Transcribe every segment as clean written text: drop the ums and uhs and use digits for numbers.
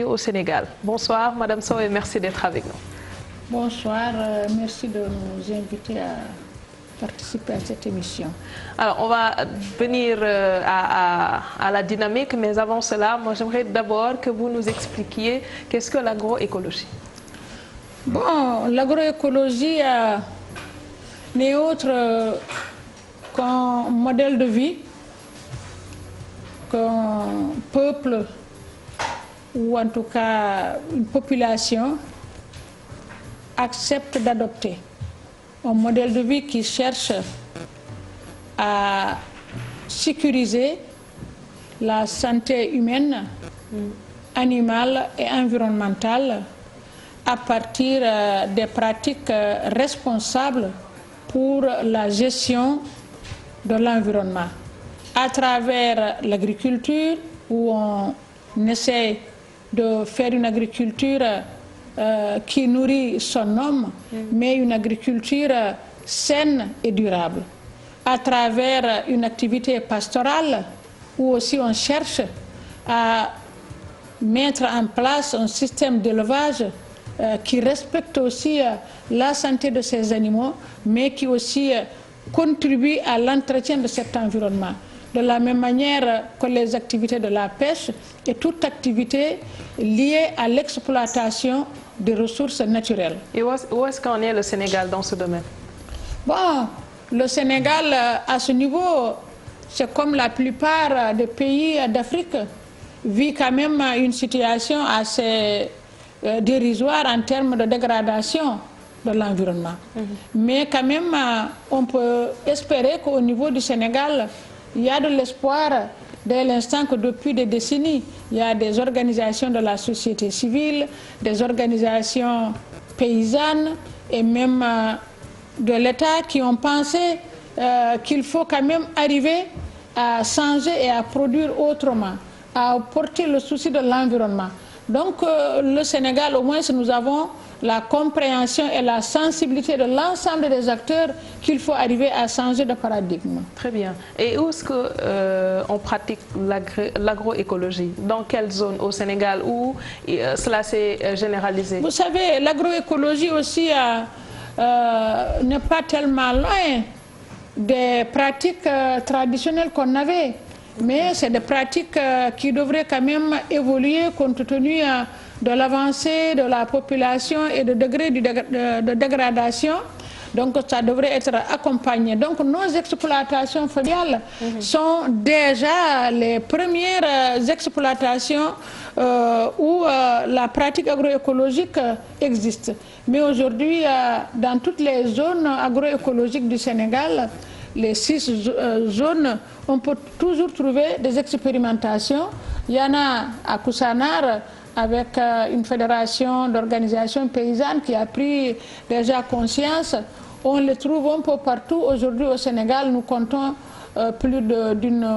au Sénégal. Bonsoir Madame Sow et merci d'être avec nous. Bonsoir, merci de nous inviter à participer à cette émission. Alors on va venir à la dynamique, mais avant cela, moi j'aimerais d'abord que vous nous expliquiez qu'est-ce que l'agroécologie. Bon, l'agroécologie n'est autre qu'un modèle de vie qu'un peuple ou en tout cas une population accepte d'adopter. Un modèle de vie qui cherche à sécuriser la santé humaine, animale et environnementale à partir des pratiques responsables pour la gestion de l'environnement. À travers l'agriculture, où on essaie de faire une agriculture qui nourrit son homme, mais une agriculture saine et durable. À travers une activité pastorale, où aussi on cherche à mettre en place un système d'élevage qui respecte aussi la santé de ces animaux, mais qui aussi contribue à l'entretien de cet environnement. De la même manière que les activités de la pêche et toute activité liée à l'exploitation des ressources naturelles. Et où est-ce qu'en est le Sénégal dans ce domaine? Bon, le Sénégal, à ce niveau, c'est comme la plupart des pays d'Afrique, vit quand même une situation assez dérisoire en termes de dégradation de l'environnement. Mais quand même, on peut espérer qu'au niveau du Sénégal, il y a de l'espoir dès l'instant que depuis des décennies, il y a des organisations de la société civile, des organisations paysannes et même de l'État qui ont pensé qu'il faut quand même arriver à changer et à produire autrement, à porter le souci de l'environnement. Donc le Sénégal, au moins, nous avons la compréhension et la sensibilité de l'ensemble des acteurs qu'il faut arriver à changer de paradigme. Très bien. Et où est-ce qu'on pratique l'agroécologie? Dans quelle zone au Sénégal où cela s'est généralisé? Vous savez, l'agroécologie aussi n'est pas tellement loin des pratiques traditionnelles qu'on avait. Mais c'est des pratiques qui devraient quand même évoluer compte tenu de l'avancée de la population et de degré de dégradation. Donc ça devrait être accompagné. Donc nos exploitations familiales sont déjà les premières exploitations où la pratique agroécologique existe. Mais aujourd'hui, dans toutes les zones agroécologiques du Sénégal, les 6 zones, on peut toujours trouver des expérimentations. Il y en a à Koussanar avec une fédération d'organisations paysannes qui a pris déjà conscience. On les trouve un peu partout. Aujourd'hui au Sénégal, nous comptons plus d'une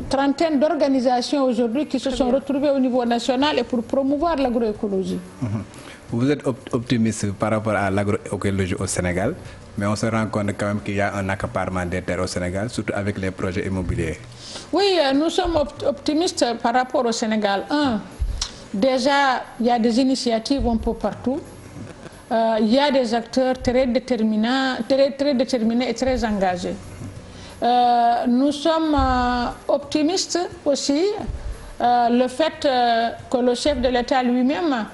trentaine d'organisations aujourd'hui qui se sont retrouvées au niveau national et pour promouvoir l'agroécologie. Vous êtes optimiste par rapport à l'agroécologie au Sénégal, mais on se rend compte quand même qu'il y a un accaparement des terres au Sénégal, surtout avec les projets immobiliers. Oui, nous sommes optimistes par rapport au Sénégal. Déjà, il y a des initiatives un peu partout. Il y a des acteurs très déterminés et très engagés. Nous sommes optimistes aussi. Le fait que le chef de l'État lui-même,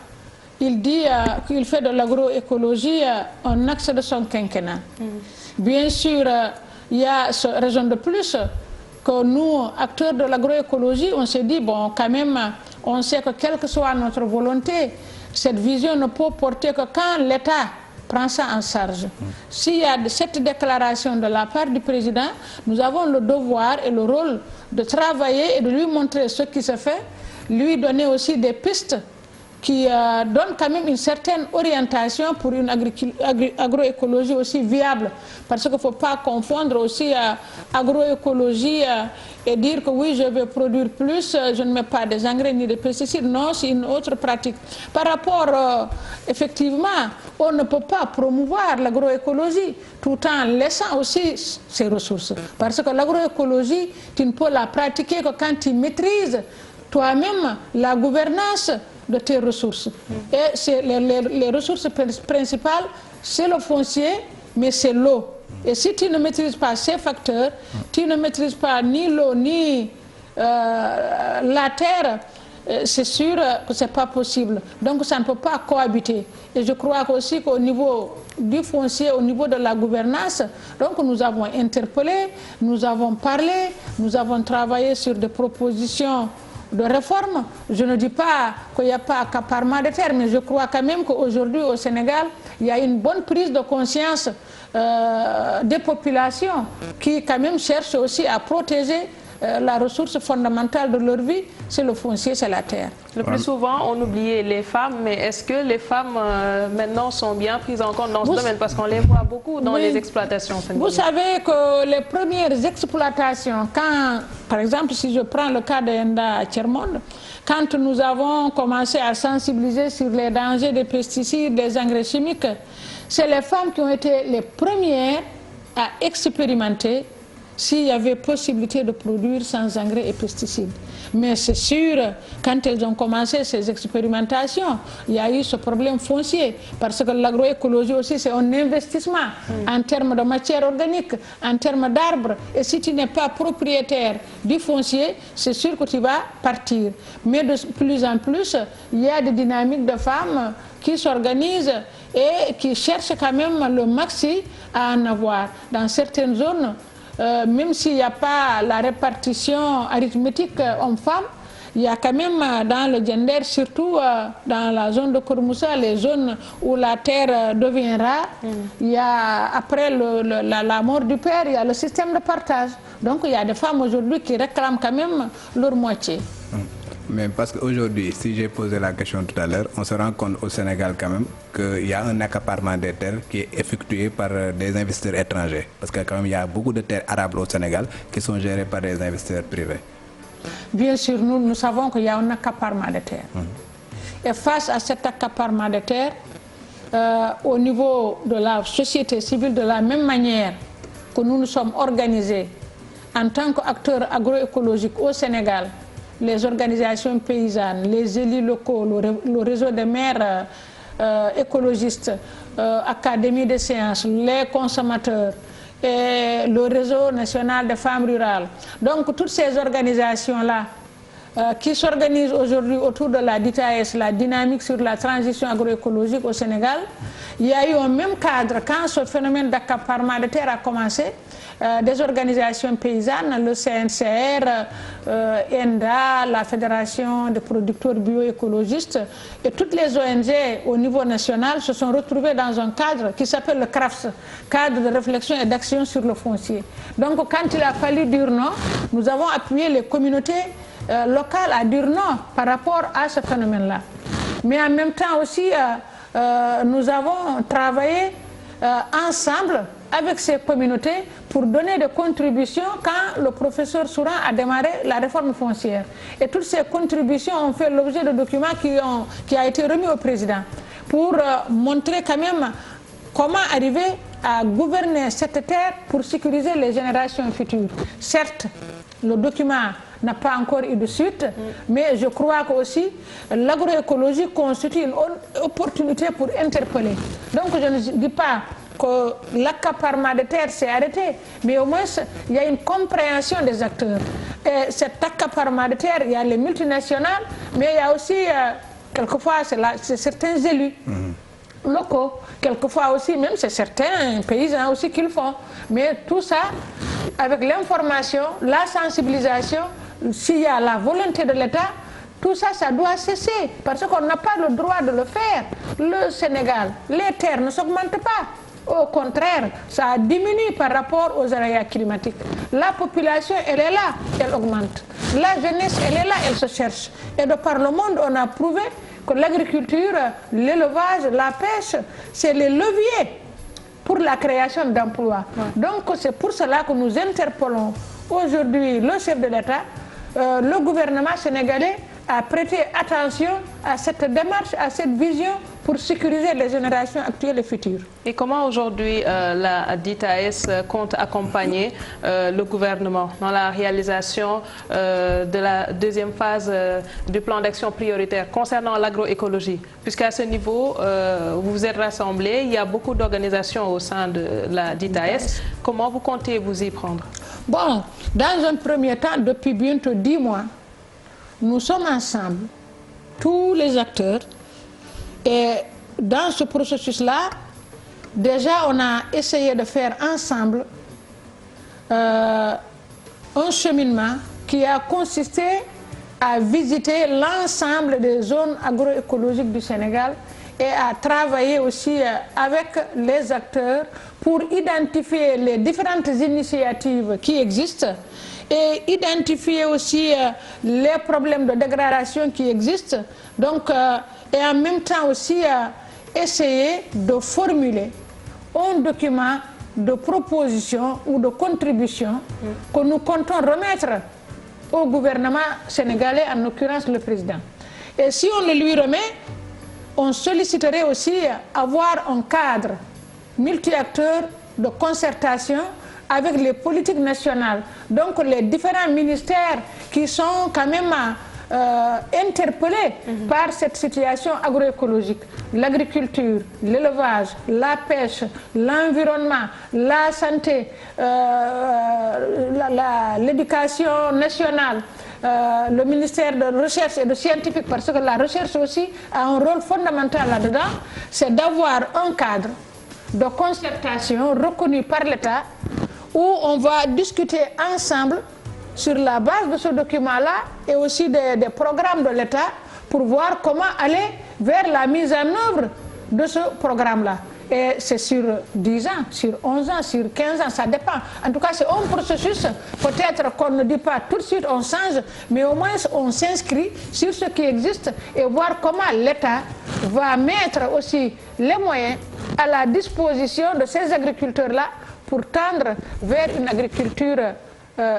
il dit qu'il fait de l'agroécologie un axe de son quinquennat. Bien sûr, il y a raison de plus que nous, acteurs de l'agroécologie, on s'est dit, bon, quand même, on sait que quelle que soit notre volonté, cette vision ne peut porter que quand l'État prend ça en charge. S'il y a cette déclaration de la part du président, nous avons le devoir et le rôle de travailler et de lui montrer ce qui se fait, lui donner aussi des pistes qui donne quand même une certaine orientation pour une agroécologie aussi viable. Parce qu'il ne faut pas confondre aussi agroécologie et dire que oui, je vais produire plus, je ne mets pas des engrais ni des pesticides. Non, c'est une autre pratique. Par rapport, effectivement, on ne peut pas promouvoir l'agroécologie tout en laissant aussi ses ressources. Parce que l'agroécologie, tu ne peux la pratiquer que quand tu maîtrises toi-même la gouvernance de tes ressources. Et les ressources principales, c'est le foncier, mais c'est l'eau. Et si tu ne maîtrises pas ces facteurs, tu ne maîtrises pas ni l'eau, ni la terre, c'est sûr que ce n'est pas possible. Donc ça ne peut pas cohabiter. Et je crois aussi qu'au niveau du foncier, au niveau de la gouvernance, donc nous avons interpellé, nous avons parlé, nous avons travaillé sur des propositions de réforme. Je ne dis pas qu'il n'y a pas accaparement de terre, mais je crois quand même qu'aujourd'hui au Sénégal, il y a une bonne prise de conscience des populations qui quand même cherchent aussi à protéger la ressource fondamentale de leur vie, c'est le foncier, c'est la terre. Le plus souvent, on oublie les femmes, mais est-ce que les femmes maintenant sont bien prises en compte dans ce domaine? Parce qu'on les voit beaucoup dans les exploitations. Vous savez que les premières exploitations, quand, par exemple, si je prends le cas d'Enda à Tchermonde, quand nous avons commencé à sensibiliser sur les dangers des pesticides, des engrais chimiques, c'est les femmes qui ont été les premières à expérimenter s'il y avait possibilité de produire sans engrais et pesticides. Mais c'est sûr, quand elles ont commencé ces expérimentations, il y a eu ce problème foncier, parce que l'agroécologie aussi, c'est un investissement en termes de matière organique, en termes d'arbres. Et si tu n'es pas propriétaire du foncier, c'est sûr que tu vas partir. Mais de plus en plus, il y a des dynamiques de femmes qui s'organisent et qui cherchent quand même le maxi à en avoir. Dans certaines zones, même s'il n'y a pas la répartition arithmétique homme-femme, il y a quand même dans le gender, surtout dans la zone de Kormoussa, les zones où la terre devient rare, il y a, après la mort du père, il y a le système de partage. Donc il y a des femmes aujourd'hui qui réclament quand même leur moitié. Mais parce qu'aujourd'hui, si j'ai posé la question tout à l'heure, on se rend compte au Sénégal quand même qu'il y a un accaparement des terres qui est effectué par des investisseurs étrangers. Parce que quand même, il y a beaucoup de terres arables au Sénégal qui sont gérées par des investisseurs privés. Bien sûr, nous savons qu'il y a un accaparement de terres. Et face à cet accaparement de terres, au niveau de la société civile, de la même manière que nous nous sommes organisés en tant qu'acteurs agroécologiques au Sénégal, les organisations paysannes, les élus locaux, le réseau des maires écologistes, académies de sciences, les consommateurs et le réseau national des femmes rurales. Donc toutes ces organisations-là qui s'organisent aujourd'hui autour de la DITAS, la dynamique sur la transition agroécologique au Sénégal, il y a eu un même cadre quand ce phénomène d'accaparement de terre a commencé. Des organisations paysannes, le CNCR, ENDA, la Fédération des producteurs bioécologistes et toutes les ONG au niveau national se sont retrouvées dans un cadre qui s'appelle le CRAFS, cadre de réflexion et d'action sur le foncier. Donc quand il a fallu dire non, nous avons appuyé les communautés locales à dire non par rapport à ce phénomène-là. Mais en même temps aussi, nous avons travaillé ensemble avec ces communautés pour donner des contributions quand le professeur Souran a démarré la réforme foncière. Et toutes ces contributions ont fait l'objet de documents qui a été remis au président pour montrer quand même comment arriver à gouverner cette terre pour sécuriser les générations futures. Certes, le document n'a pas encore eu de suite, mais je crois que aussi l'agroécologie constitue une opportunité pour interpeller. Donc je ne dis pas que l'accaparement de terre s'est arrêté, mais au moins il y a une compréhension des acteurs. Et cet accaparement de terre, il y a les multinationales, mais il y a aussi quelquefois c'est certains élus locaux, quelquefois aussi même c'est certains paysans aussi qui le font. Mais tout ça, avec l'information, la sensibilisation, s'il y a la volonté de l'État, tout ça, ça doit cesser, parce qu'on n'a pas le droit de le faire. Le Sénégal, les terres ne s'augmentent pas. Au contraire, ça diminue par rapport aux aléas climatiques. La population, elle est là, elle augmente. La jeunesse, elle est là, elle se cherche. Et de par le monde, on a prouvé que l'agriculture, l'élevage, la pêche, c'est les leviers pour la création d'emplois. Donc c'est pour cela que nous interpellons aujourd'hui le chef de l'État, le gouvernement sénégalais, à prêter attention à cette démarche, à cette vision pour sécuriser les générations actuelles et futures. Et comment aujourd'hui la DITAS compte accompagner le gouvernement dans la réalisation de la deuxième phase du plan d'action prioritaire concernant l'agroécologie? Puisqu'à ce niveau, vous vous êtes rassemblés, il y a beaucoup d'organisations au sein de la DITAS. Comment vous comptez vous y prendre? Bon, dans un premier temps, depuis bientôt 10 mois, nous sommes ensemble, tous les acteurs, et dans ce processus-là, déjà on a essayé de faire ensemble un cheminement qui a consisté à visiter l'ensemble des zones agroécologiques du Sénégal et à travailler aussi avec les acteurs pour identifier les différentes initiatives qui existent et identifier aussi les problèmes de dégradation qui existent. Donc, et en même temps aussi essayer de formuler un document de proposition ou de contribution que nous comptons remettre au gouvernement sénégalais, en l'occurrence le président. Et si on le lui remet, on solliciterait aussi avoir un cadre multi-acteurs de concertation avec les politiques nationales, donc les différents ministères qui sont quand même interpellés par cette situation agroécologique, l'agriculture, l'élevage, la pêche, l'environnement, la santé, l'éducation nationale, le ministère de recherche et de scientifique, parce que la recherche aussi a un rôle fondamental là-dedans, c'est d'avoir un cadre de concertation reconnu par l'État où on va discuter ensemble sur la base de ce document-là et aussi des programmes de l'État pour voir comment aller vers la mise en œuvre de ce programme-là. Et c'est sur 10 ans, sur 11 ans, sur 15 ans, ça dépend. En tout cas, c'est un processus, peut-être qu'on ne dit pas tout de suite on change, mais au moins on s'inscrit sur ce qui existe et voir comment l'État va mettre aussi les moyens à la disposition de ces agriculteurs-là pour tendre vers une agriculture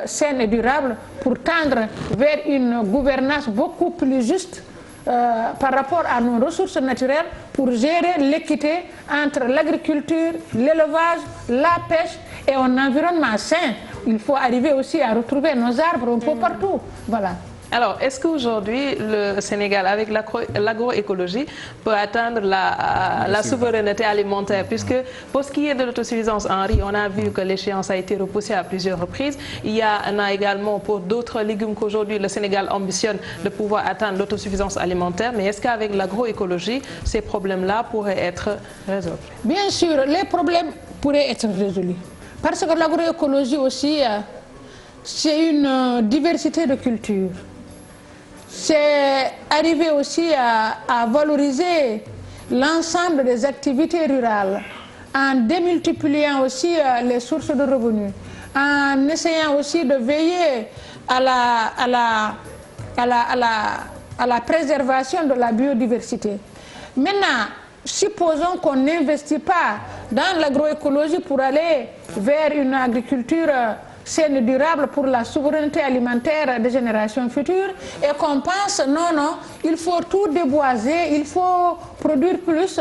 saine et durable, pour tendre vers une gouvernance beaucoup plus juste par rapport à nos ressources naturelles, pour gérer l'équité entre l'agriculture, l'élevage, la pêche et un environnement sain. Il faut arriver aussi à retrouver nos arbres un peu partout. Voilà. Alors, est-ce qu'aujourd'hui, le Sénégal, avec l'agroécologie, peut atteindre la souveraineté alimentaire? Puisque pour ce qui est de l'autosuffisance en riz, on a vu que l'échéance a été repoussée à plusieurs reprises. Il y en a également pour d'autres légumes qu'aujourd'hui le Sénégal ambitionne de pouvoir atteindre l'autosuffisance alimentaire. Mais est-ce qu'avec l'agroécologie, ces problèmes-là pourraient être résolus? Bien sûr, les problèmes pourraient être résolus. Parce que l'agroécologie aussi, c'est une diversité de cultures. C'est arriver aussi à valoriser l'ensemble des activités rurales en démultipliant aussi les sources de revenus, en essayant aussi de veiller à la préservation de la biodiversité. Maintenant, supposons qu'on n'investit pas dans l'agroécologie pour aller vers une agriculture saine et durable pour la souveraineté alimentaire des générations futures et qu'on pense non, il faut tout déboiser, il faut produire plus.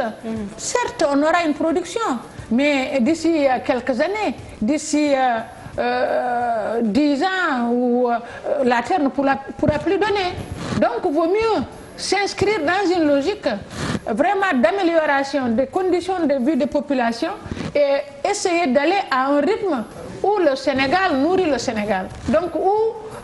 Certes, on aura une production, mais d'ici quelques années, d'ici 10 ans, où la terre ne pourra plus donner. Donc, il vaut mieux s'inscrire dans une logique vraiment d'amélioration des conditions de vie des populations et essayer d'aller à un rythme où le Sénégal nourrit le Sénégal. Donc où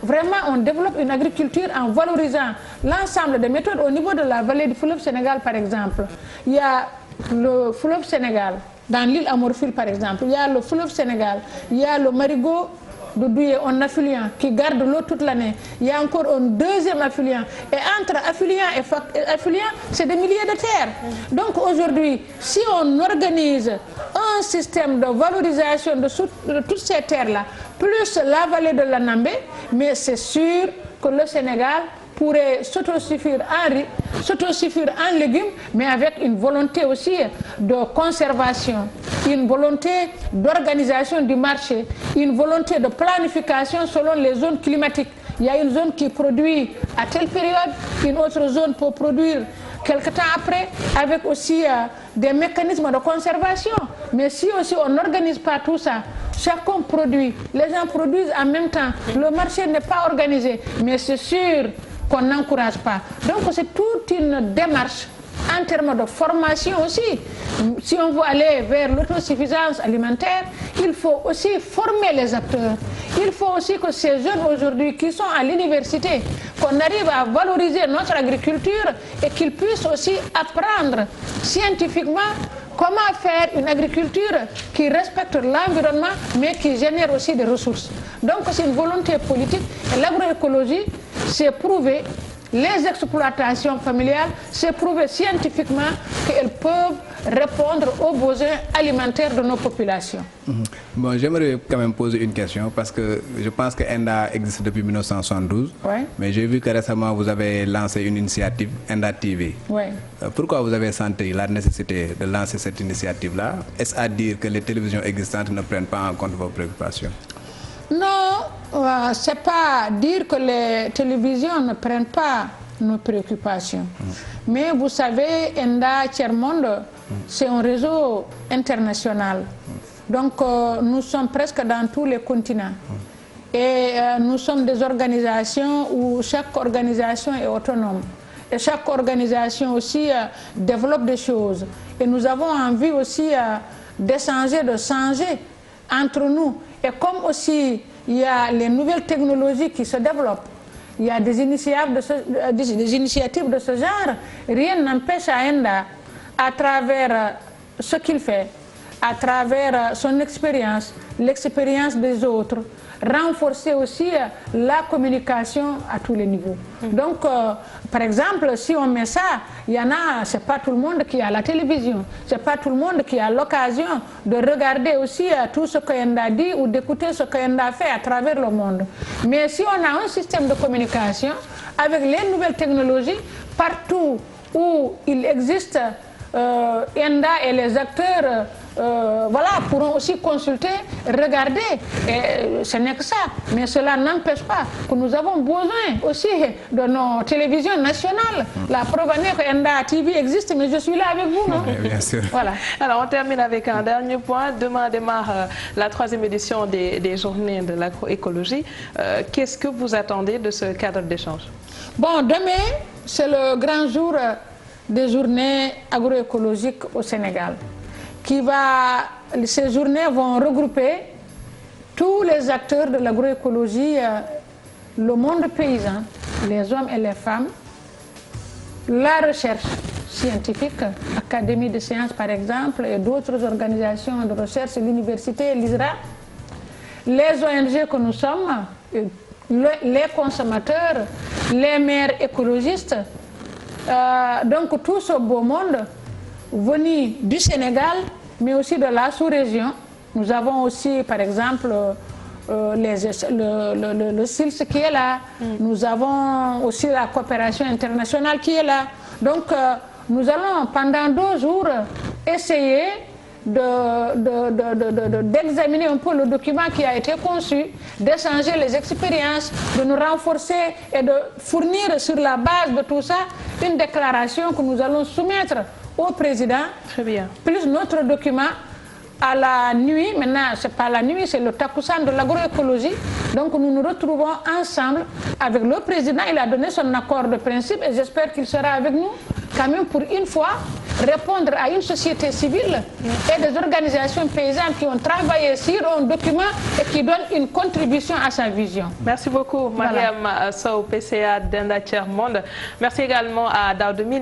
vraiment on développe une agriculture en valorisant l'ensemble des méthodes au niveau de la vallée du fleuve Sénégal par exemple. Il y a le fleuve Sénégal, dans l'île Amorphile par exemple, il y a le fleuve Sénégal, il y a le marigot de Douye, un affluent qui garde l'eau toute l'année. Il y a encore un deuxième affluent. Et entre affluent et affluent, c'est des milliers de terres. Donc aujourd'hui, si on organise un système de valorisation de toutes ces terres-là, plus la vallée de l'Anambé, mais c'est sûr que le Sénégal pourrait s'autosuffire en riz, s'autosuffire en légumes, mais avec une volonté aussi de conservation, une volonté d'organisation du marché, une volonté de planification selon les zones climatiques. il y a une zone qui produit à telle période, une autre zone pour produire quelque temps après, avec aussi des mécanismes de conservation. Mais si aussi on n'organise pas tout ça, chacun produit, les gens produisent en même temps, le marché n'est pas organisé, mais c'est sûr qu'on n'encourage pas. Donc c'est toute une démarche en termes de formation aussi. Si on veut aller vers l'autosuffisance alimentaire, il faut aussi former les acteurs. Il faut aussi que ces jeunes aujourd'hui qui sont à l'université, qu'on arrive à valoriser notre agriculture et qu'ils puissent aussi apprendre scientifiquement comment faire une agriculture qui respecte l'environnement mais qui génère aussi des ressources. Donc c'est une volonté politique et l'agroécologie s'est prouvé. Les exploitations familiales, c'est prouvé scientifiquement qu'elles peuvent répondre aux besoins alimentaires de nos populations. Bon, j'aimerais quand même poser une question parce que je pense que ENDA existe depuis 1972. Ouais. Mais j'ai vu que récemment vous avez lancé une initiative, ENDA TV. Ouais. Pourquoi vous avez senti la nécessité de lancer cette initiative-là? Est-ce à dire que les télévisions existantes ne prennent pas en compte vos préoccupations? Non, c'est pas dire que les télévisions ne prennent pas nos préoccupations. Mais vous savez, ENDA Tiers-Monde, c'est un réseau international. Donc nous sommes presque dans tous les continents. Et nous sommes des organisations où chaque organisation est autonome. Et chaque organisation aussi développe des choses. Et nous avons envie aussi d'échanger, de changer entre nous. Et comme aussi il y a les nouvelles technologies qui se développent, il y a des initiatives de ce genre, rien n'empêche à ENDA, à travers ce qu'il fait, à travers son expérience, l'expérience des autres, renforcer aussi la communication à tous les niveaux. Donc, par exemple, si on met ça, il y en a, c'est pas tout le monde qui a la télévision, c'est pas tout le monde qui a l'occasion de regarder aussi tout ce que ENDA dit ou d'écouter ce que ENDA fait à travers le monde. Mais si on a un système de communication avec les nouvelles technologies, partout où il existe, ENDA et les acteurs pourront aussi consulter, regarder. Et ce n'est que ça. Mais cela n'empêche pas que nous avons besoin aussi de nos télévisions nationales. La preuve en est que ENDA TV existe, mais je suis là avec vous, non? Bien sûr. Voilà. Alors on termine avec un dernier point. Demain démarre la 3e édition des journées de l'agroécologie. Qu'est-ce que vous attendez de ce cadre d'échange? Bon, demain, c'est le grand jour des journées agroécologiques au Sénégal. Ces journées vont regrouper tous les acteurs de l'agroécologie, le monde paysan, les hommes et les femmes, la recherche scientifique, Académie de sciences par exemple, et d'autres organisations de recherche, l'université, l'ISRA, les ONG que nous sommes, les consommateurs, les maires écologistes, donc tout ce beau monde venu du Sénégal, mais aussi de la sous-région. Nous avons aussi, par exemple, le SILS qui est là. Nous avons aussi la coopération internationale qui est là. Donc, nous allons pendant 2 jours essayer d'examiner un peu le document qui a été conçu, d'échanger les expériences, de nous renforcer et de fournir sur la base de tout ça une déclaration que nous allons soumettre au président. Très bien. Plus notre document à la nuit. Maintenant, ce n'est pas la nuit, c'est le Takussan de l'agroécologie. Donc nous nous retrouvons ensemble avec le président. Il a donné son accord de principe et j'espère qu'il sera avec nous quand même pour une fois répondre à une société civile et des organisations paysannes qui ont travaillé sur un document et qui donnent une contribution à sa vision. Merci beaucoup, Mariam Sow, PCA d'ENDA Tiers-Monde. Merci également à Daouda Mine.